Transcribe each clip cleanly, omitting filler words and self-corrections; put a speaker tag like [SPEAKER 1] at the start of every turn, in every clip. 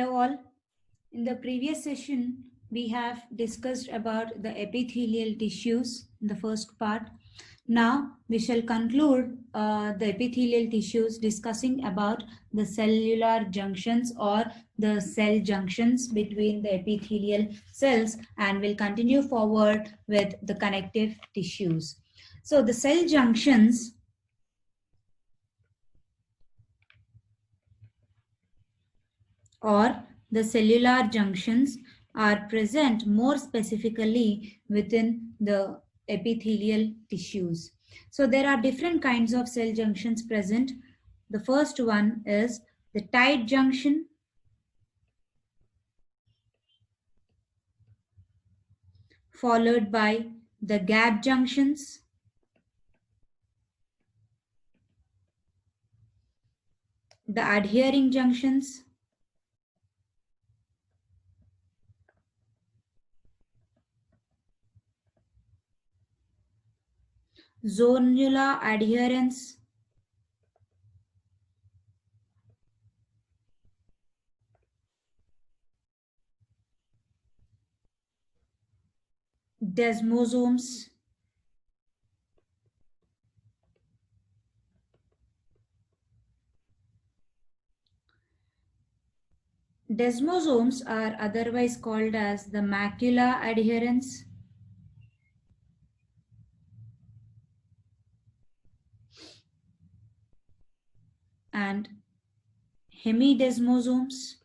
[SPEAKER 1] Hello all. In the previous session, we have discussed about the epithelial tissues in the first part. Now we shall conclude the epithelial tissues discussing about the cellular junctions or the cell junctions between the epithelial cells, and we'll continue forward with the connective tissues. So the cell junctions or the cellular junctions are present more specifically within the epithelial tissues. So there are different kinds of cell junctions present. The first one is the tight junction, followed by the gap junctions, the adhering junctions, zonular adherence, desmosomes, desmosomes are otherwise called as the macular adherence, and hemidesmosomes,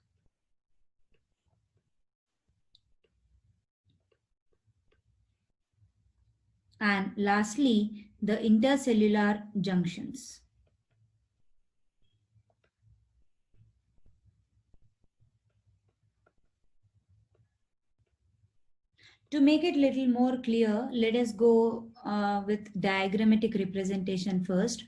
[SPEAKER 1] and lastly the intercellular junctions. To make it little more clear, let us go with diagrammatic representation first,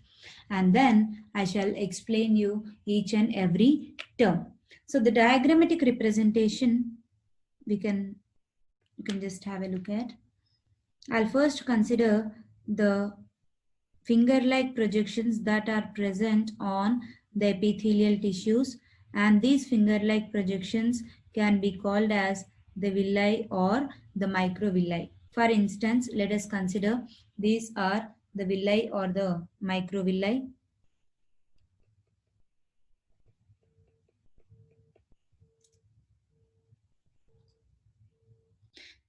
[SPEAKER 1] and then I shall explain you each and every term. So the diagrammatic representation you can just have a look at. I'll first consider the finger-like projections that are present on the epithelial tissues, and these finger-like projections can be called as the villi or the microvilli. For instance, let us consider these are the villi or the microvilli.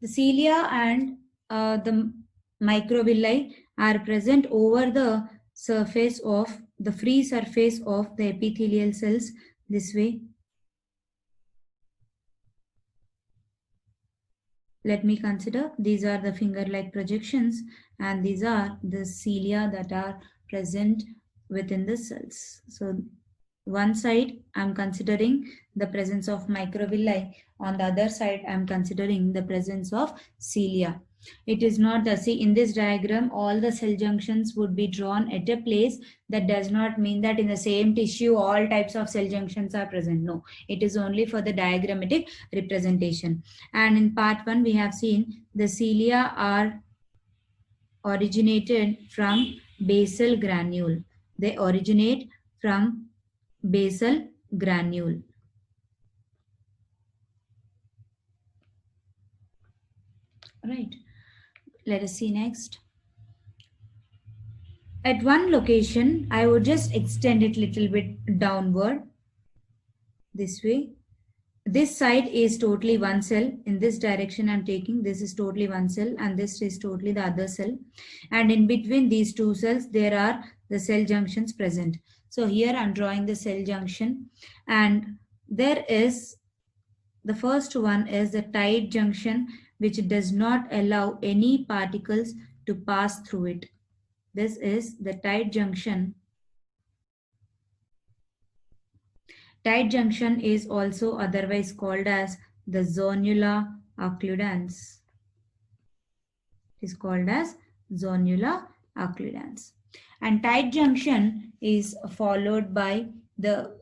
[SPEAKER 1] The cilia and the microvilli are present over the surface of the free surface of the epithelial cells this way. Let me consider these are the finger-like projections, and these are the cilia that are present within the cells. So one side I'm considering the presence of microvilli, on the other side I'm considering the presence of cilia. It is not the, see in this diagram all the cell junctions would be drawn at a place. That does not mean that in the same tissue all types of cell junctions are present. No, it is only for the diagrammatic representation. And in part 1 we have seen the cilia are originated from basal granule. They originate from basal granule. Right. Let us see next. At one location, I would just extend it little bit downward this way. This side is totally one cell. In this direction I'm taking, this is totally one cell, and this is totally the other cell. And in between these two cells, there are the cell junctions present. So here I'm drawing the cell junction, and there is the first one is the tight junction, which does not allow any particles to pass through it. This is the tight junction. Tight junction is also otherwise called as the zonula occludens. It is called as zonula occludens. And tight junction is followed by the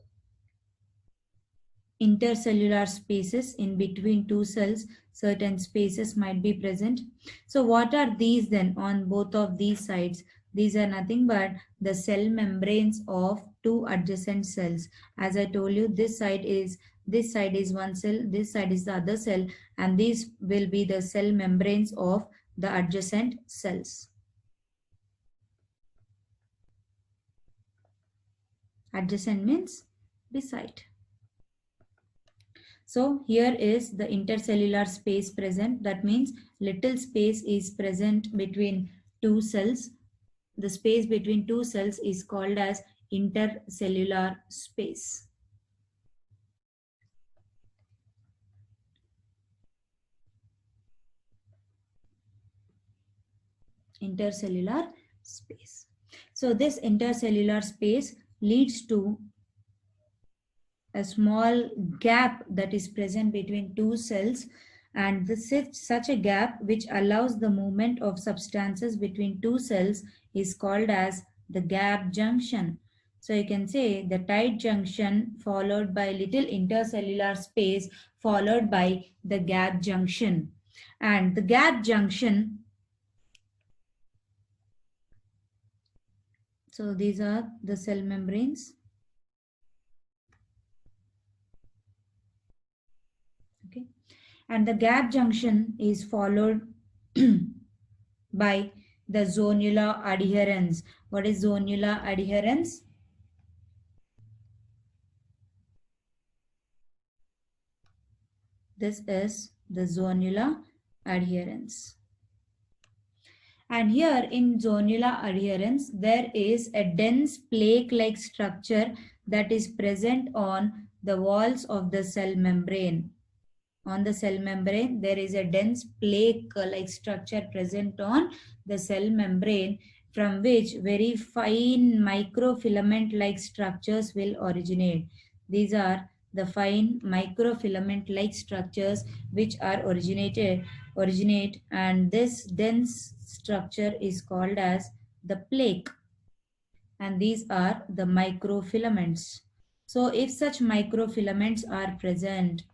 [SPEAKER 1] intercellular spaces in between two cells. Certain spaces might be present. So what are these then on both of these sides? These are nothing but the cell membranes of two adjacent cells. As I told you, this side is This side is one cell, this side is the other cell, and these will be the cell membranes of the adjacent cells. Adjacent means beside. So here is the intercellular space present. That means little space is present between two cells. The space between two cells is called as intercellular space. Intercellular space. So this intercellular space leads to a small gap that is present between two cells, and this is such a gap which allows the movement of substances between two cells is called as the gap junction. So you can say the tight junction followed by little intercellular space followed by the gap junction. And the gap junction, so these are the cell membranes. Okay. And the gap junction is followed by the zonular adherens. What is zonular adherens? This is the zonular adherens. And here in zonular adherens, there is a dense plaque-like structure that is present on the walls of the cell membrane. On the cell membrane, there is a dense plaque-like structure present on the cell membrane, from which very fine microfilament-like structures will originate. These are the fine microfilament-like structures which are originate, and this dense structure is called as the plaque, and these are the microfilaments. So if such microfilaments are present,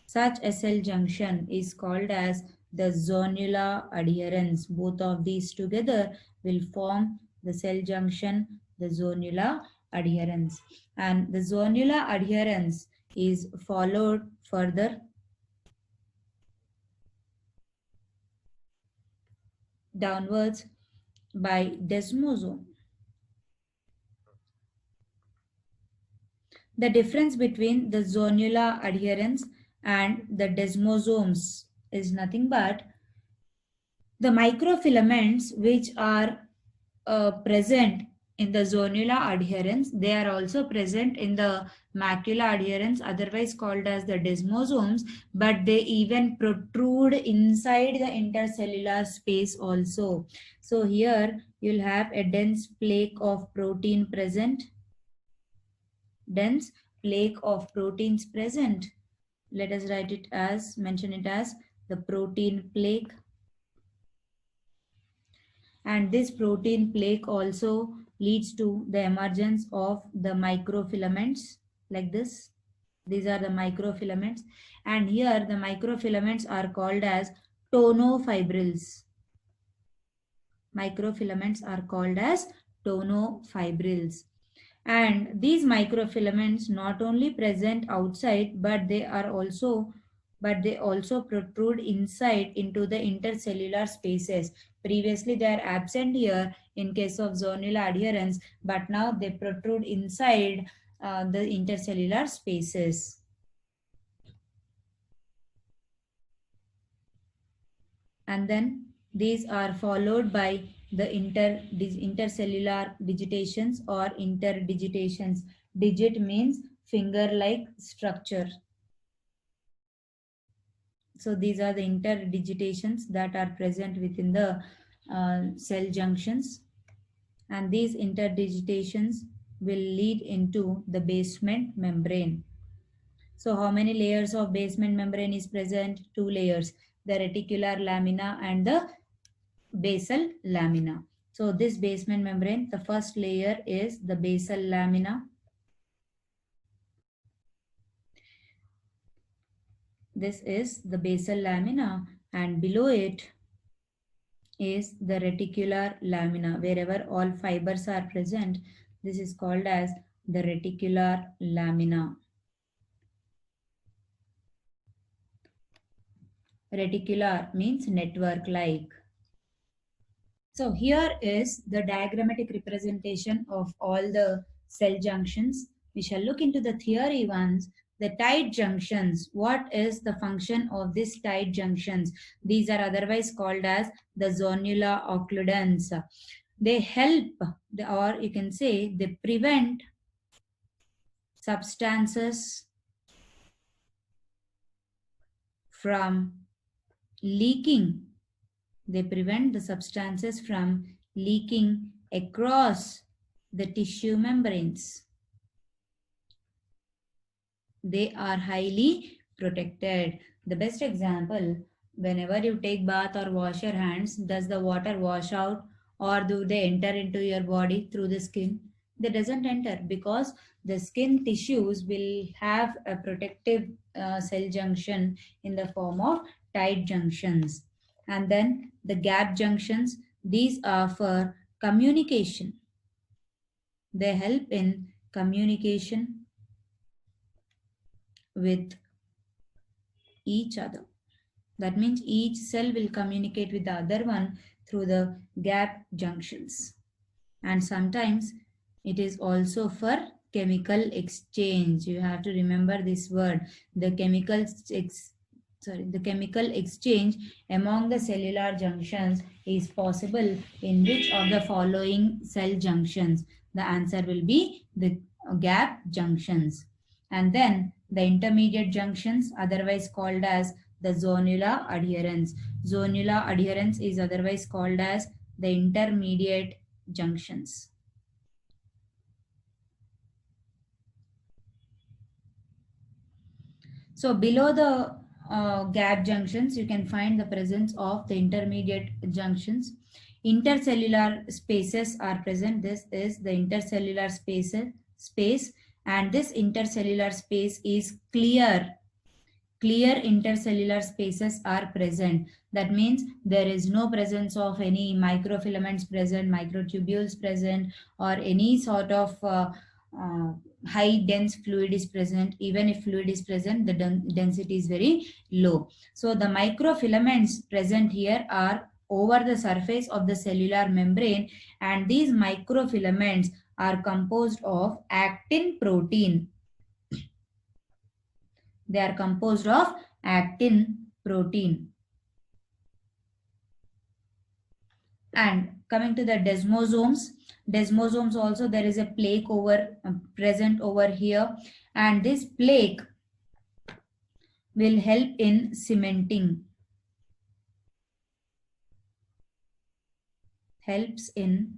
[SPEAKER 1] such a cell junction is called as the zonular adherens. Both of these together will form the cell junction, the zonular adherens. And the zonular adherens is followed further downwards by desmosome. The difference between the zonular adherens and the desmosomes is nothing but the microfilaments which are present in the zonular adherens. They are also present in the macular adherens, otherwise called as the desmosomes, but they even protrude inside the intercellular space also. So here you'll have a dense plaque of protein present. Dense plaque of proteins present. Let us write it as, mention it as the protein plaque. And this protein plaque also leads to the emergence of the microfilaments like this. These are the microfilaments, and here the microfilaments are called as tonofibrils. Microfilaments are called as tonofibrils. And these microfilaments not only present outside, but they also protrude inside into the intercellular spaces. Previously, they are absent here in case of zonular adherens, but now they protrude inside the intercellular spaces. And then these are followed by the intercellular digitations or interdigitations. Digit means finger-like structure. So these are the interdigitations that are present within the cell junctions, and these interdigitations will lead into the basement membrane. So how many layers of basement membrane is present? 2 layers, the reticular lamina and the basal lamina. So this basement membrane, the first layer is the basal lamina. This is the basal lamina, and below it is the reticular lamina. Wherever all fibers are present, this is called as the reticular lamina. Reticular means network-like. So here is the diagrammatic representation of all the cell junctions. We shall look into the theory ones. The tight junctions. What is the function of these tight junctions? These are otherwise called as the zonula occludens. They help, or you can say they prevent substances from leaking. They prevent the substances from leaking across the tissue membranes. They are highly protected. The best example, whenever you take bath or wash your hands, does the water wash out or do they enter into your body through the skin? They doesn't enter because the skin tissues will have a protective cell junction in the form of tight junctions. And then the gap junctions, these are for communication. They help in communication with each other. That means each cell will communicate with the other one through the gap junctions. And sometimes it is also for chemical exchange. You have to remember this word. The chemical exchange among the cellular junctions is possible in which of the following cell junctions? The answer will be the gap junctions. And then the intermediate junctions, otherwise called as the zonula adherens. Zonula adherens is otherwise called as the intermediate junctions. So below the gap junctions, you can find the presence of the intermediate junctions. Intercellular spaces are present. This is the intercellular space, and this intercellular space is clear. Clear intercellular spaces are present. That means there is no presence of any microfilaments present, microtubules present, or any sort of high dense fluid is present. Even if fluid is present, the density is very low. So the microfilaments present here are over the surface of the cellular membrane, and these microfilaments are composed of actin protein. They are composed of actin protein. And coming to the desmosomes, desmosomes also there is a plaque present over here, and this plaque will help in cementing. Helps in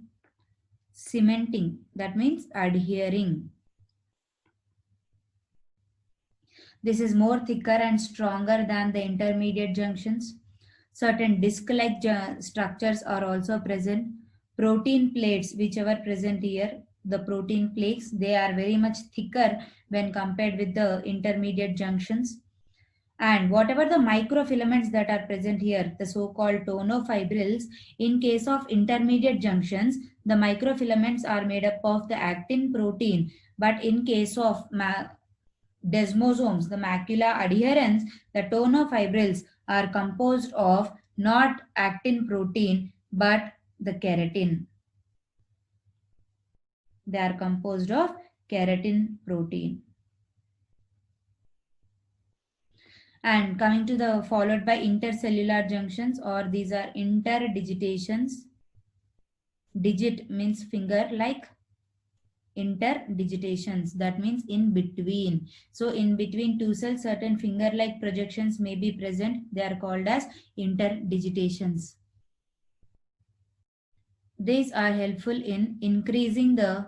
[SPEAKER 1] cementing. That means adhering. This is more thicker and stronger than the intermediate junctions. Certain disc-like structures are also present. Protein plates, whichever present here, the protein plates, they are very much thicker when compared with the intermediate junctions. And whatever the microfilaments that are present here, the so-called tonofibrils, in case of intermediate junctions, the microfilaments are made up of the actin protein. But in case of desmosomes, the macula adherens, the tonofibrils are composed of not actin protein but the keratin. They are composed of keratin protein. And coming to the followed by intercellular junctions, or these are interdigitations. Digit means finger like. Interdigitations, that means in between. So in between two cells, certain finger like projections may be present. They are called as interdigitations. These are helpful in increasing the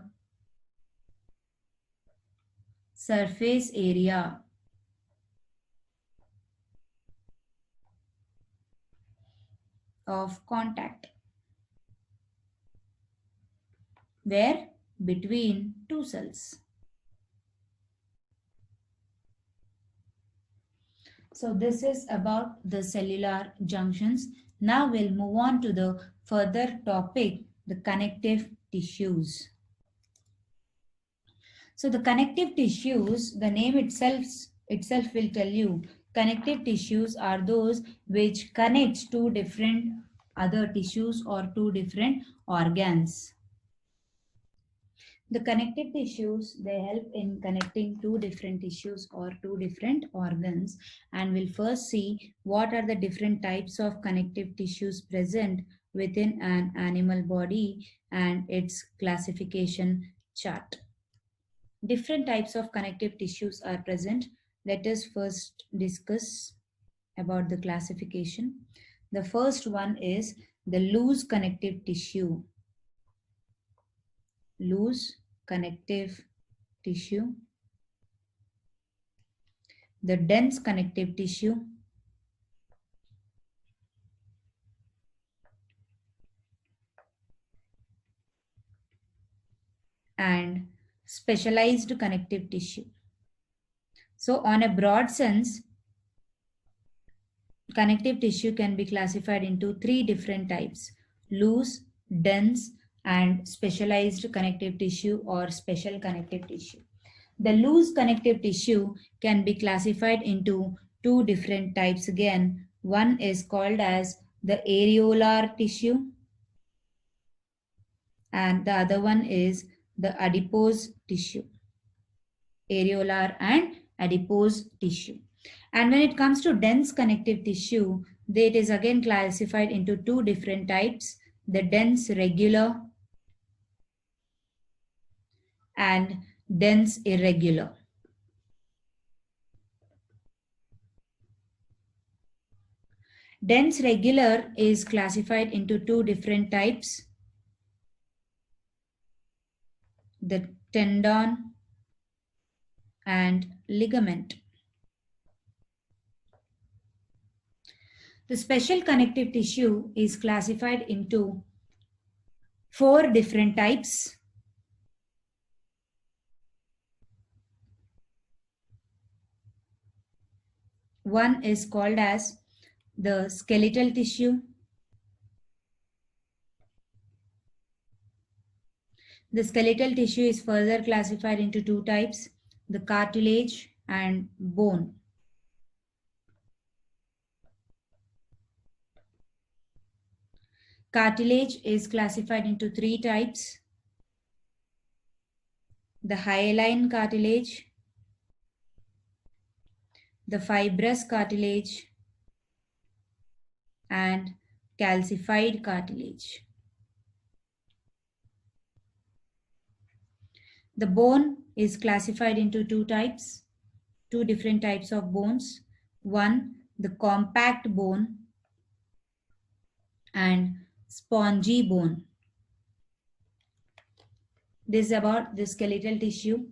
[SPEAKER 1] surface area of contact where between two cells. So this is about the cellular junctions. Now we'll move on to the further topic, the connective tissues. So the connective tissues, the name itself will tell you Connective tissues are those which connect two different other tissues or two different organs. The connective tissues, they help in connecting two different tissues or two different organs, and we'll first see what are the different types of connective tissues present within an animal body and its classification chart. Different types of connective tissues are present. Let us first discuss about the classification. The first one is the loose connective tissue. Loose connective tissue, the dense connective tissue, and specialized connective tissue. So on a broad sense, connective tissue can be classified into three different types: loose, dense, and specialized connective tissue or special connective tissue. The loose connective tissue can be classified into two different types again. One is called as the areolar tissue and the other one is the adipose tissue. Areolar and adipose tissue. And when it comes to dense connective tissue, it is again classified into two different types: the dense regular and dense irregular. Dense regular is classified into two different types: the tendon and ligament. The special connective tissue is classified into four different types. One is called as the skeletal tissue. The skeletal tissue is further classified into two types: the cartilage and bone. Cartilage is classified into three types: the hyaline cartilage, the fibrous cartilage, and calcified cartilage. The bone is classified into two types, two different types of bones. One, the compact bone and spongy bone. This is about the skeletal tissue.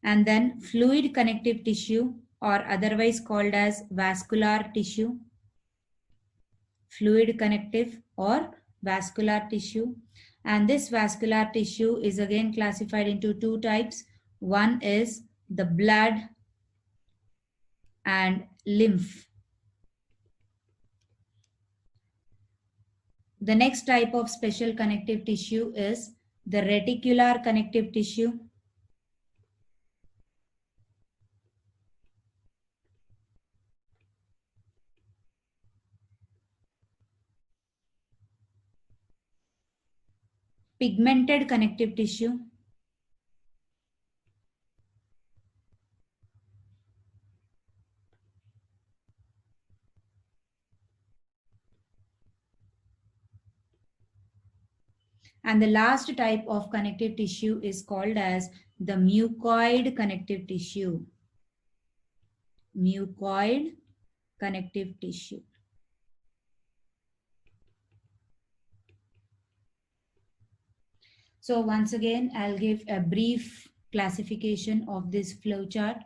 [SPEAKER 1] And then fluid connective tissue, or otherwise called as vascular tissue. Fluid connective or vascular tissue. And this vascular tissue is again classified into two types. One is the blood and lymph. The next type of special connective tissue is the reticular connective tissue. Pigmented connective tissue. And the last type of connective tissue is called as the mucoid connective tissue. Mucoid connective tissue. So once again, I'll give a brief classification of this flowchart.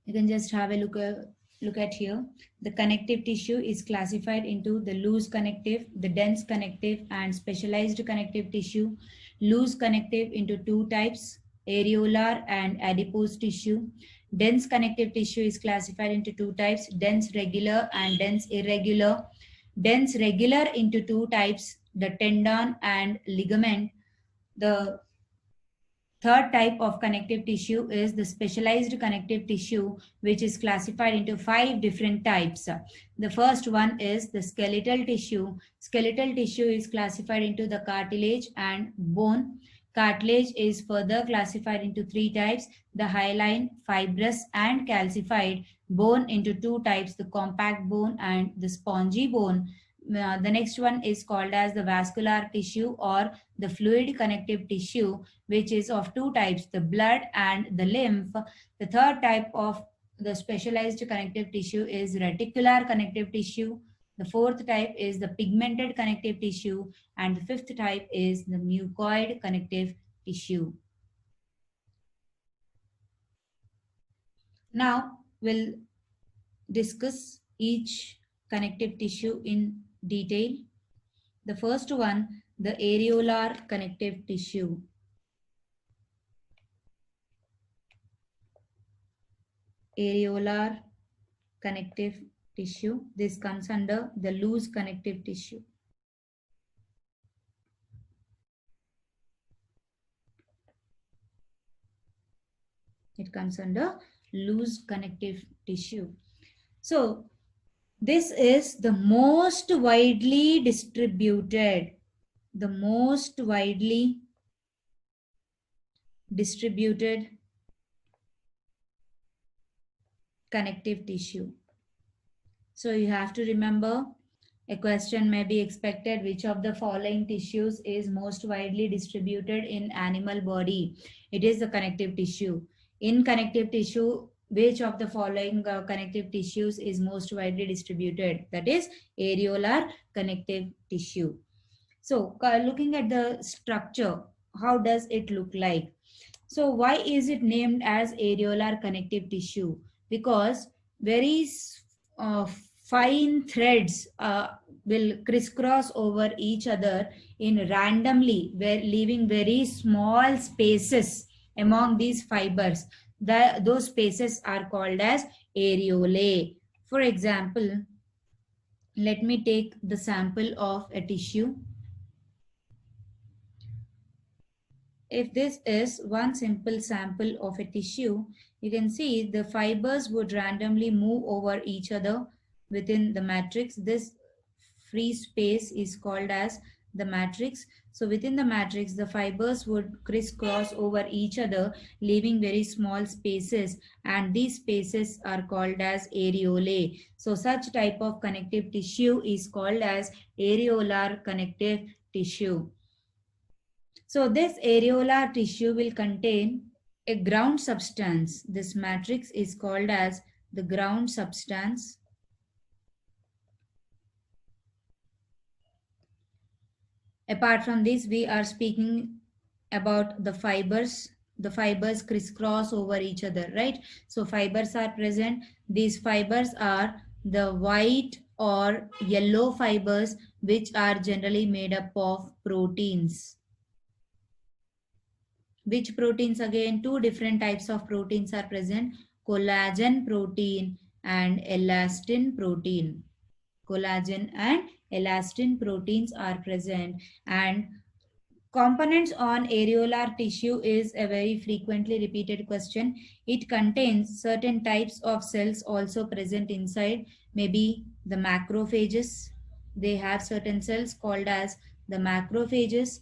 [SPEAKER 1] You can just have a look at here. The connective tissue is classified into the loose connective, the dense connective, and specialized connective tissue. Loose connective into two types: areolar and adipose tissue. Dense connective tissue is classified into two types: dense regular and dense irregular. Dense regular into two types: the tendon and ligament. The Third type of connective tissue is the specialized connective tissue, which is classified into 5 different types. The first one is the skeletal tissue. Skeletal tissue is classified into the cartilage and bone. Cartilage is further classified into 3 types: the hyaline, fibrous, and calcified. Bone into 2 types: the compact bone and the spongy bone. The next one is called as the vascular tissue or the fluid connective tissue, which is of 2 types: the blood and the lymph. The third type of the specialized connective tissue is reticular connective tissue. The fourth type is the pigmented connective tissue, and the fifth type is the mucoid connective tissue. Now we'll discuss each connective tissue in detail. The first one, the areolar connective tissue. Areolar connective tissue. This comes under the loose connective tissue. It comes under loose connective tissue. So this is the most widely distributed, connective tissue. So you have to remember, a question may be expected: which of the following tissues is most widely distributed in animal body? It is the connective tissue. In connective tissue, which of the following connective tissues is most widely distributed? That is areolar connective tissue. So looking at the structure, how does it look like? So why is it named as areolar connective tissue? Because very fine threads will crisscross over each other in randomly, leaving very small spaces among these fibers. Those spaces are called as areolae. For example, let me take the sample of a tissue. If this is one simple sample of a tissue, you can see the fibers would randomly move over each other within the matrix. This free space is called as the matrix. So within the matrix, the fibers would crisscross over each other, leaving very small spaces, and these spaces are called as areolae. So such type of connective tissue is called as areolar connective tissue. So this areolar tissue will contain a ground substance. This matrix is called as the ground substance. Apart from this, we are speaking about the fibers. The fibers crisscross over each other, right? So fibers are present. These fibers are the white or yellow fibers, which are generally made up of proteins. Which proteins? Again, 2 different types of proteins are present: collagen protein and elastin protein. Collagen and elastin proteins are present. And components on areolar tissue is a very frequently repeated question. It contains certain types of cells also present inside. Maybe the macrophages. They have certain cells called as the macrophages.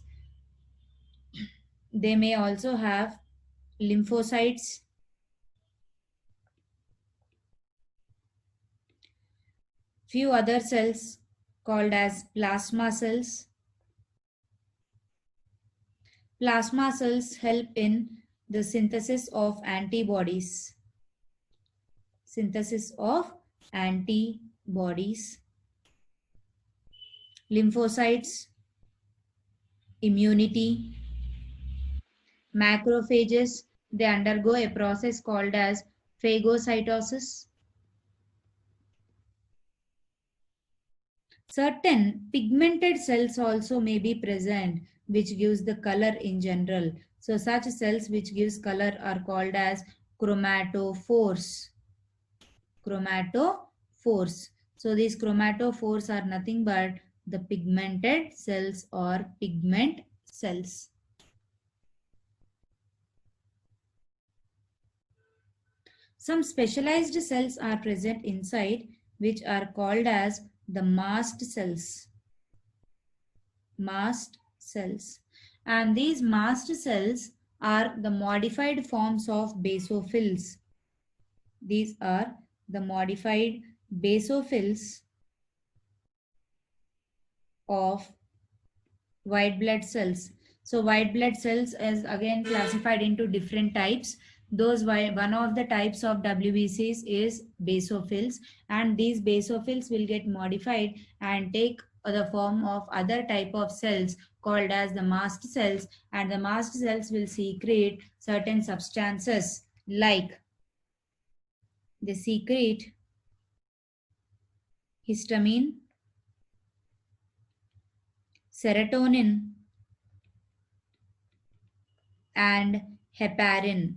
[SPEAKER 1] They may also have lymphocytes. Few other cells called as plasma cells. Plasma cells help in the synthesis of antibodies. Synthesis of antibodies. Lymphocytes, immunity. Macrophages, they undergo a process called as phagocytosis. Certain pigmented cells also may be present, which gives the color in general. So such cells which gives color are called as chromatophores. Chromatophores. So these chromatophores are nothing but the pigmented cells or pigment cells. Some specialized cells are present inside, which are called as the mast cells. Mast cells. And these mast cells are the modified forms of basophils. These are the modified basophils of white blood cells. So white blood cells is again classified into different types. One of the types of WBCs is basophils, and these basophils will get modified and take the form of other type of cells called as the mast cells, and the mast cells will secrete certain substances like they secrete histamine, serotonin, and heparin.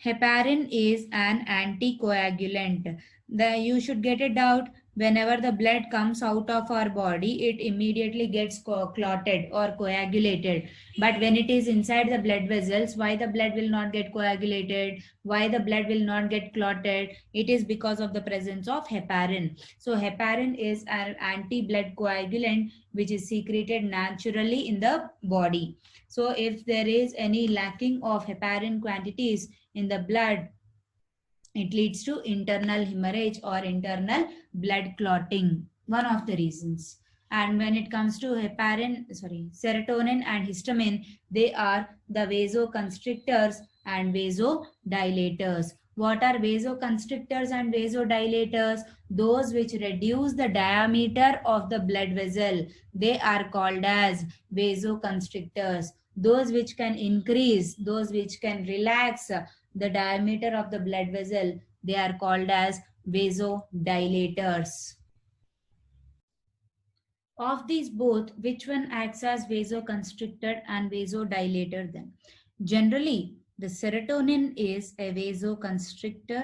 [SPEAKER 1] Heparin is an anticoagulant. You should get it out. Whenever the blood comes out of our body, it immediately gets clotted or coagulated. But when it is inside the blood vessels, why the blood will not get coagulated? Why the blood will not get clotted? It is because of the presence of heparin. So heparin is an anti-blood coagulant which is secreted naturally in the body. So if there is any lacking of heparin quantities in the blood, it leads to internal hemorrhage or internal blood clotting, one of the reasons. And when it comes to serotonin and histamine, they are the vasoconstrictors and vasodilators. What are vasoconstrictors and vasodilators? Those which reduce the diameter of the blood vessel, they are called as vasoconstrictors. Those which can increase, those which can relax the diameter of the blood vessel, they are called as vasodilators. Of these both, which one acts as vasoconstrictor and vasodilator then? Generally, the serotonin is a vasoconstrictor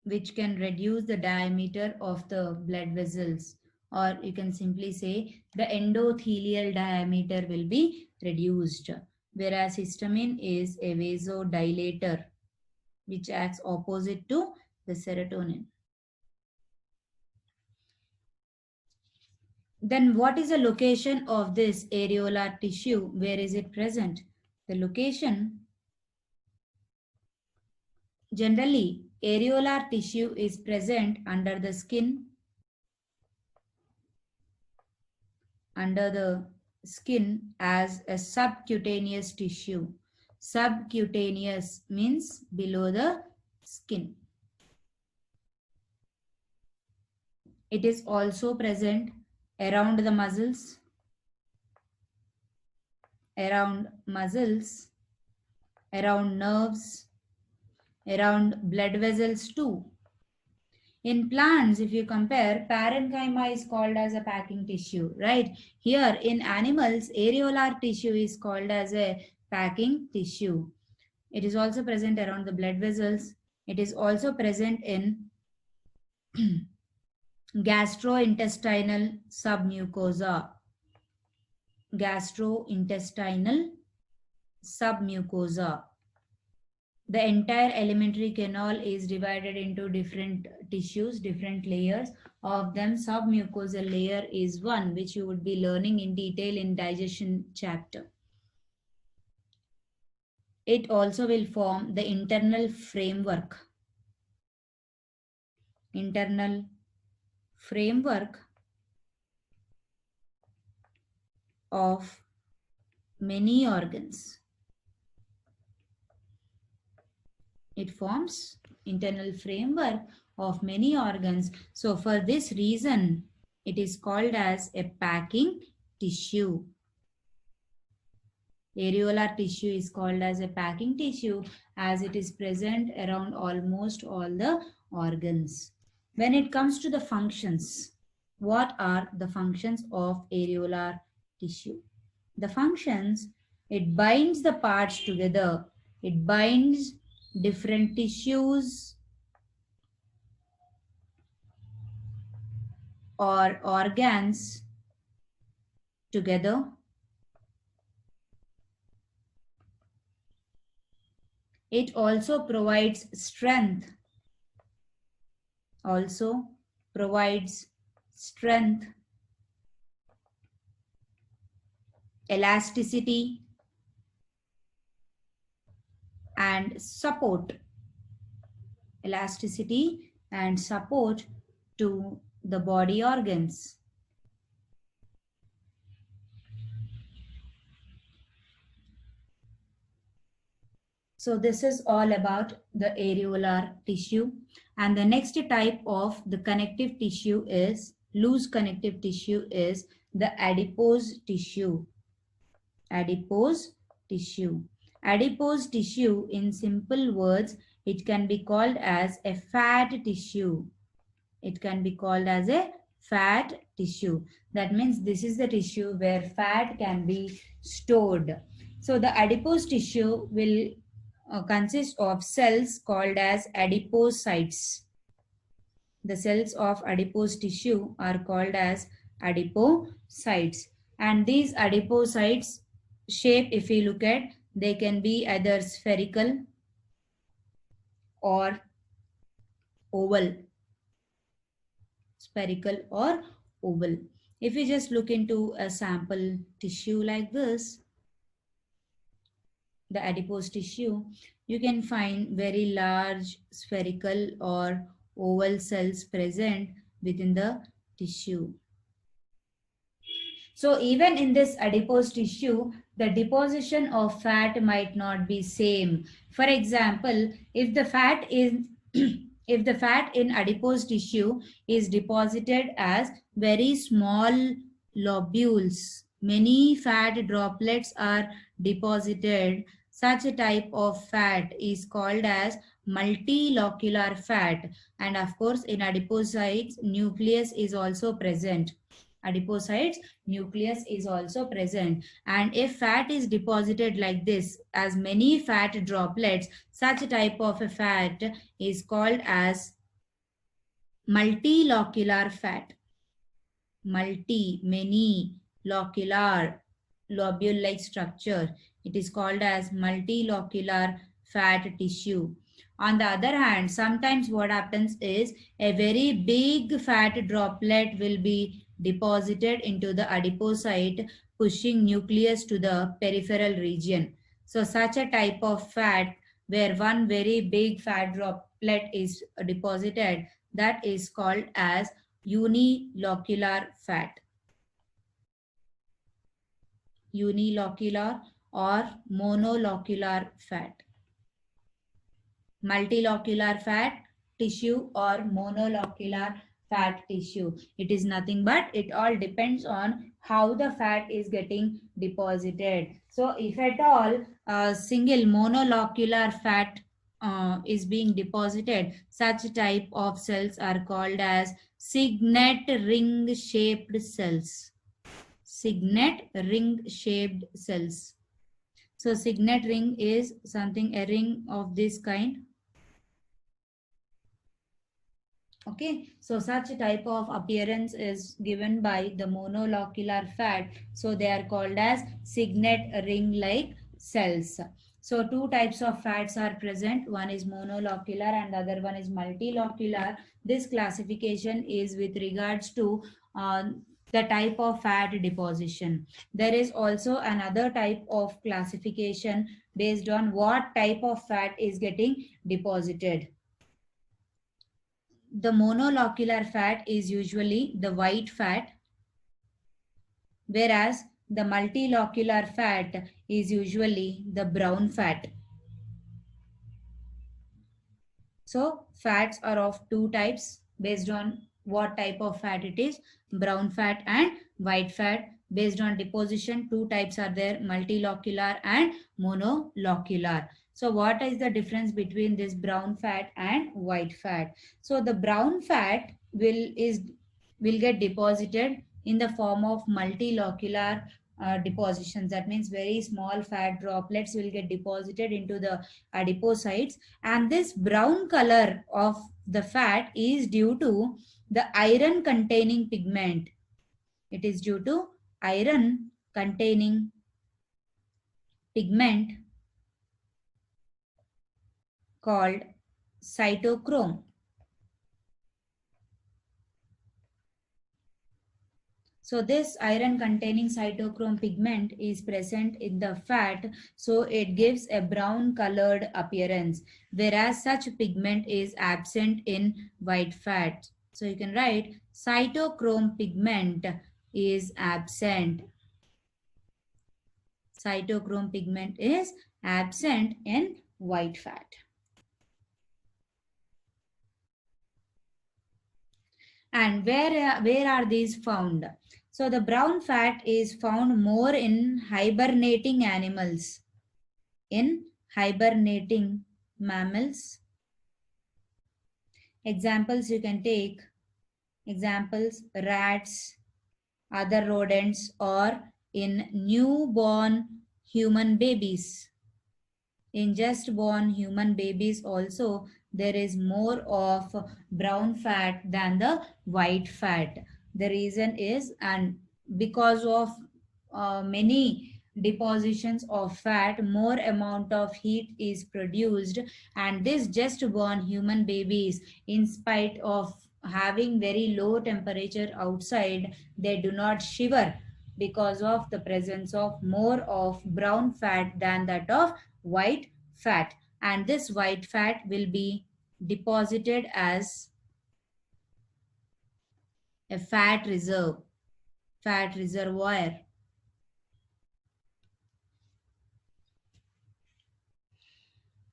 [SPEAKER 1] which can reduce the diameter of the blood vessels, or you can simply say the endothelial diameter will be reduced, whereas histamine is a vasodilator which acts opposite to the serotonin. Then what is the location of this areolar tissue? Where is it present? The location, generally areolar tissue is present under the skin, as a subcutaneous tissue. Subcutaneous means below the skin. It is also present around the muscles, around nerves, around blood vessels too. In plants, if you compare, parenchyma is called as a packing tissue, right? Here in animals, areolar tissue is called as a packing tissue. It is also present around the blood vessels. It is also present in gastrointestinal submucosa. Gastrointestinal submucosa. The entire alimentary canal is divided into different tissues, different layers. Of them, submucosal layer is one, which you would be learning in detail in digestion chapter. It also will form the internal framework. Internal framework of many organs. It forms internal framework of many organs. So for this reason, it is called as a packing tissue. Areolar tissue is called as a packing tissue as it is present around almost all the organs. When it comes to the functions, what are the functions of areolar tissue? The functions, it binds the parts together. It binds different tissues or organs together. It also provides strength. Also provides strength, elasticity, and support. Elasticity and support to the body organs. So this is all about the areolar tissue. And the next type of the connective tissue is, loose connective tissue is the adipose tissue. Adipose tissue. Adipose tissue, in simple words, it can be called as a fat tissue. It can be called as a fat tissue. That means this is the tissue where fat can be stored. So the adipose tissue will consist of cells called as adipocytes. The cells of adipose tissue are called as adipocytes. And these adipocytes shape, if we look at, they can be either spherical or oval. Spherical or oval. If we just look into a sample tissue like this, the adipose tissue, you can find very large spherical or oval cells present within the tissue. So even in this adipose tissue, the deposition of fat might not be same. For example, if the fat is if the fat in adipose tissue is deposited as very small lobules, many fat droplets are deposited. Such a type of fat is called as multilocular fat. And of course, in adipocytes, nucleus is also present. Adipocytes, nucleus is also present. And if fat is deposited like this as many fat droplets, such a type of a fat is called as multilocular fat. Many, locular, lobule-like structure. It is called as multilocular fat tissue. On the other hand, sometimes what happens is a very big fat droplet will be deposited into the adipocyte, pushing nucleus to the peripheral region. So such a type of fat where one very big fat droplet is deposited, that is called as unilocular fat. Unilocular or monolocular fat. Multilocular fat tissue or monolocular fat tissue. It is nothing but it all depends on how the fat is getting deposited. So if at all a single monolocular fat is being deposited, such type of cells are called as signet ring shaped cells. Signet ring shaped cells. So signet ring is something, a ring of this kind. Okay, so such a type of appearance is given by the monolocular fat. So they are called as signet ring-like cells. So two types of fats are present. One is monolocular and the other one is multilocular. This classification is with regards to the type of fat deposition. There is also another type of classification based on what type of fat is getting deposited. The monolocular fat is usually the white fat, whereas the multilocular fat is usually the brown fat. So fats are of two types based on what type of fat it is, brown fat and white fat. Based on deposition, two types are there, multilocular and monolocular. So what is the difference between this brown fat and white fat? So the brown fat will get deposited in the form of multilocular depositions. That means very small fat droplets will get deposited into the adipocytes, and this brown color of the fat is due to the iron containing pigment. It is due to iron containing pigment called cytochrome. So this iron containing cytochrome pigment is present in the fat, so it gives a brown colored appearance, whereas such pigment is absent in white fat. So you can write cytochrome pigment is absent. Cytochrome pigment is absent in white fat. And where are these found? So the brown fat is found more in hibernating animals, in hibernating mammals. Examples you can take, examples rats, other rodents, or in newborn human babies. In just born human babies also, there is more of brown fat than the white fat. The reason is, and because of many depositions of fat, more amount of heat is produced, and this just born human babies, in spite of having very low temperature outside, they do not shiver because of the presence of more of brown fat than that of white fat, and this white fat will be deposited as a fat reservoir.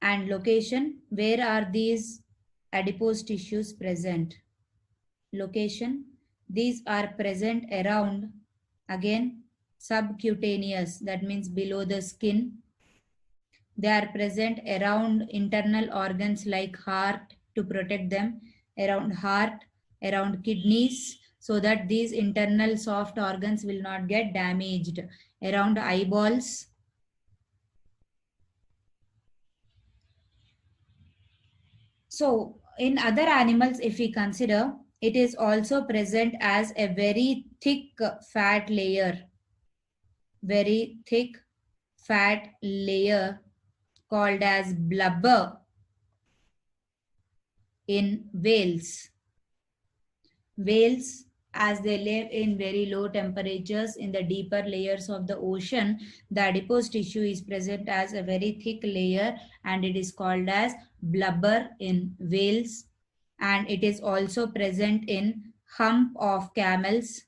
[SPEAKER 1] And location, where are these adipose tissues present? Location, these are present around, again, subcutaneous, that means below the skin. They are present around internal organs like heart to protect them, around heart, around kidneys, so that these internal soft organs will not get damaged, around eyeballs. So in other animals, if we consider, it is also present as a very thick fat layer, very thick fat layer called as blubber in whales. Whales, as they live in very low temperatures in the deeper layers of the ocean, the adipose tissue is present as a very thick layer, and it is called as blubber in whales. And it is also present in hump of camels,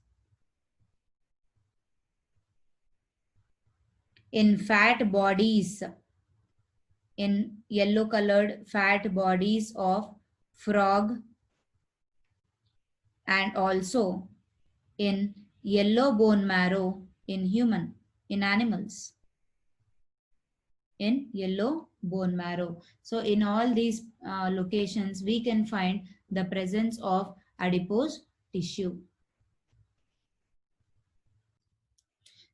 [SPEAKER 1] in fat bodies, in yellow colored fat bodies of frog, and also in yellow bone marrow in animals, in yellow bone marrow. So in all these locations, we can find the presence of adipose tissue.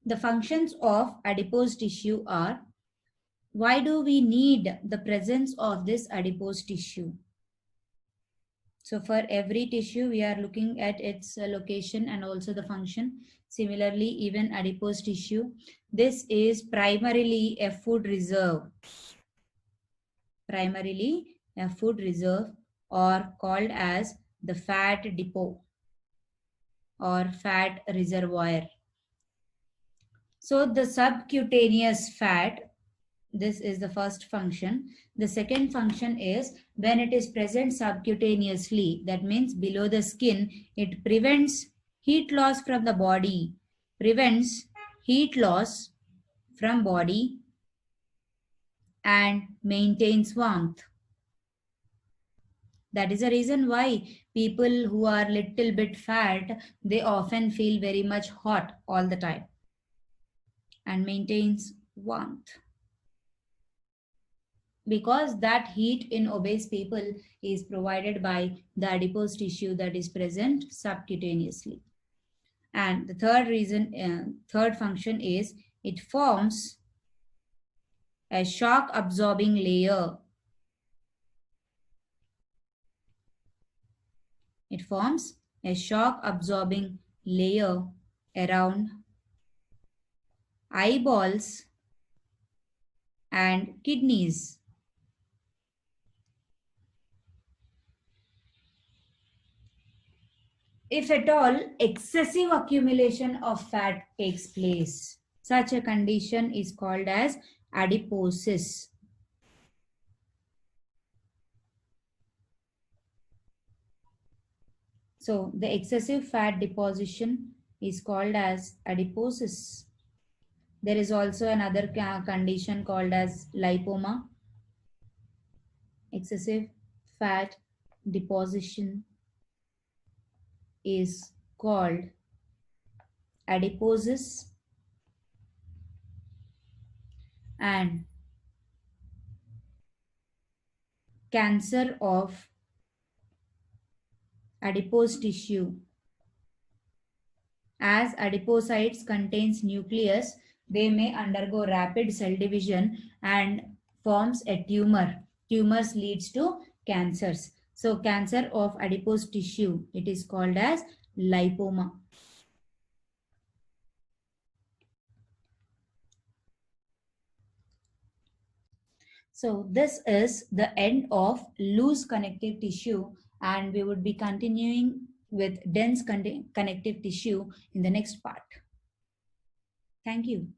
[SPEAKER 1] The functions of adipose tissue are: why do we need the presence of this adipose tissue? So for every tissue, we are looking at its location and also the function. Similarly, even adipose tissue, this is primarily a food reserve. Primarily a food reserve, or called as the fat depot or fat reservoir. So the subcutaneous fat, this is the first function. The second function is, when it is present subcutaneously, that means below the skin, it prevents heat loss from the body, prevents heat loss from body, and maintains warmth. That is the reason why people who are little bit fat, they often feel very much hot all the time, and maintains warmth, because that heat in obese people is provided by the adipose tissue that is present subcutaneously. And the third reason, third function is, it forms a shock absorbing layer. It forms a shock absorbing layer around eyeballs and kidneys. if at all excessive accumulation of fat takes place. Such a condition is called as adiposis. So the excessive fat deposition is called as adiposis. There is also another condition called as lipoma. Excessive fat deposition is called adiposis, and cancer of adipose tissue. As adipocytes contains nucleus, they may undergo rapid cell division and forms a tumor. Tumors leads to cancers. So cancer of adipose tissue, it is called as lipoma. So this is the end of loose connective tissue, and we would be continuing with dense connective tissue in the next part. Thank you.